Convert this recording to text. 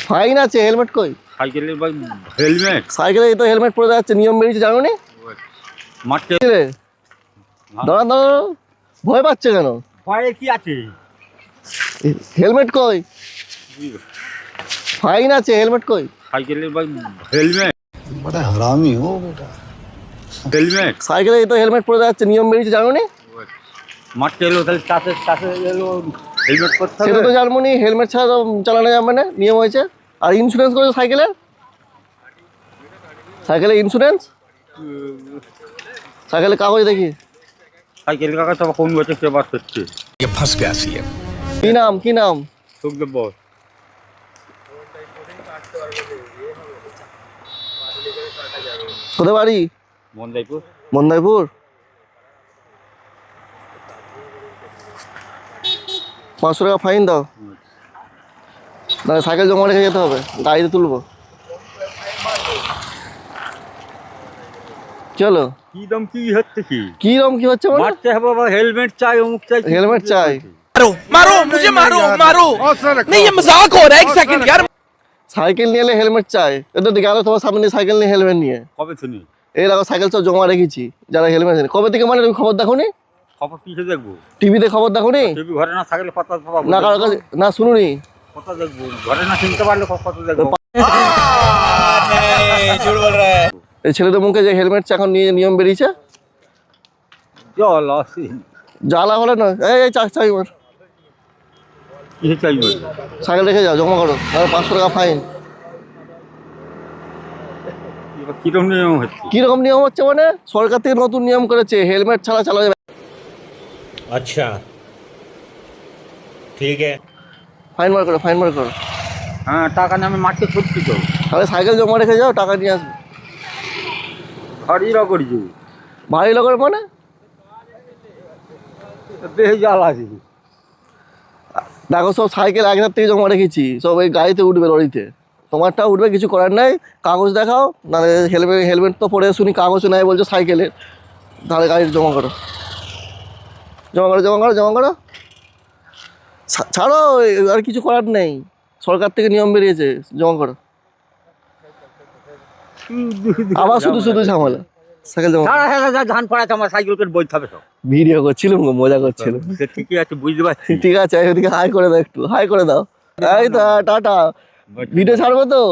Fine আছে। Helmet কই? সাইকেলের ভাই হেলমেট। সাইকেলে তো হেলমেট পরে যাচ্ছে, নিয়ম বেরিয়েছে জানো নি? মারতে দাঁড়ান দাঁড়ান, ভয় পাচ্ছে কেন? ভয়ে কি আছে? হেলমেট কই? ফাইন আছে। হেলমেট কই? সাইকেলের ভাই হেলমেট। बड़ा हरामी हो बेटा। হেলমেট সাইকেলে তো হেলমেট পরে যাচ্ছে, নিয়ম বেরিয়েছে জানো নি? মারতে এলো তাহলে চাষে এলো হেলমেট করতে সেটা তো হবে। জানবো নি, হেলমেট ছাড়া তো চালানো যাবে না, নিয়ম হয়েছে। আর ইন্স্যুরেন্স করেছে সাইকেলের? সাইকেলে ইন্স্যুরেন্স? সাইকেলের কাগজ দেখি। সাইকেল কাকা তো কোন বছর কে বাস হচ্ছে? ये फंस गया सीएम। কি নাম কি নাম? সুখদেব বস। কোথায় বাড়ি? মন্দাইপুর। মন্দাইপুর। $500 ফাইন দাও, নাহলে সাইকেল জমা রেখে যেতে হবে, গাড়িতে তুলবো। চলো। কি দাম কি হচ্ছে কি? কি রকম কি হচ্ছে মানে? মারতে হবে বাবা, হেলমেট চাই, অমুক চাই। হেলমেট চাই। मारो मारो मुझे मारो मारो नहीं ये मजाक हो रहा है एक सेकंड यार। সাইকেল নিয়ে এলে হেলমেট চাই, এটা গেল তোমার সামনে সাইকেল নিয়ে হেলমেট নিয়ে। কবে শুনি? এই দেখো সাইকেল সব জমা রেখেছি, যারা হেলমেট নেই। কবে থেকে মানে তুমি খবর দেখো নি? খবর কিসে দেখবো? টিভিতে খবর দেখো নি? টিভি ঘরে না থাকলে কথা পাবো না কারোর কাছে না শুনুনি? কথা দেখবো, ঘরে না চিনতে পারলে কত দেখবো? झूठ बोल रहा है। এই ছেলেদের মুখে যে হেলমেট এখন নিয়ে নিয়ম বেরিয়েছে, চল আসি। জ্বালা হলে নয়। এই চাই মার, কিসে চাইবো? সাইকেল রেখে যাও, জমা করো, আর $500 ফাইন। এবার কিরম নিয়ম হচ্ছে? কিরকম নিয়ম হচ্ছে মানে? সরকার থেকে নতুন নিয়ম করেছে, হেলমেট ছাড়া চালা যাবে। अच्छा ठीक है। ফাইন মার করো, ফাইন মার করো। হ্যাঁ, টাকা নিয়ে আমি মারতে করছি তো। তাহলে সাইকেল জমা রেখে যাও, টাকা নিয়ে আসবে। গাড়িরা করছি ভারী লোকের মানে? বেশ জাল আছে। দেখো সব সাইকেল আগের থেকে জমা রেখেছি, সব এই গাড়িতে উঠবে, লরিতে। তোমারটা উঠবে, কিছু করার নাই। কাগজ দেখাও, নাহলে হেলমেট তো পরে শুনি কাগজ নাই বলছো সাইকেলের, তাহলে গাড়ি জমা করো, জমা করো, জমা করো, জমা করো। ছাড়ো, আর কিছু করার নেই, সরকার থেকে নিয়ম বেরিয়েছে, জমা করো। আবার শুধু শুধু ঝামেলা। সাইকেল জমা করো। ধান পড়াচ্ছে, আমার সাইকেল করে বইতে হবে সব। ভিডিও করছিলাম গো, মজা করছিলাম। সে ঠিকই আছে, বুঝতে পারছি। ঠিক আছে, এদিকে হাই করে দাও, একটু হাই করে দাও। এই তো টাটা, ভিডিও ছাড়বো তো।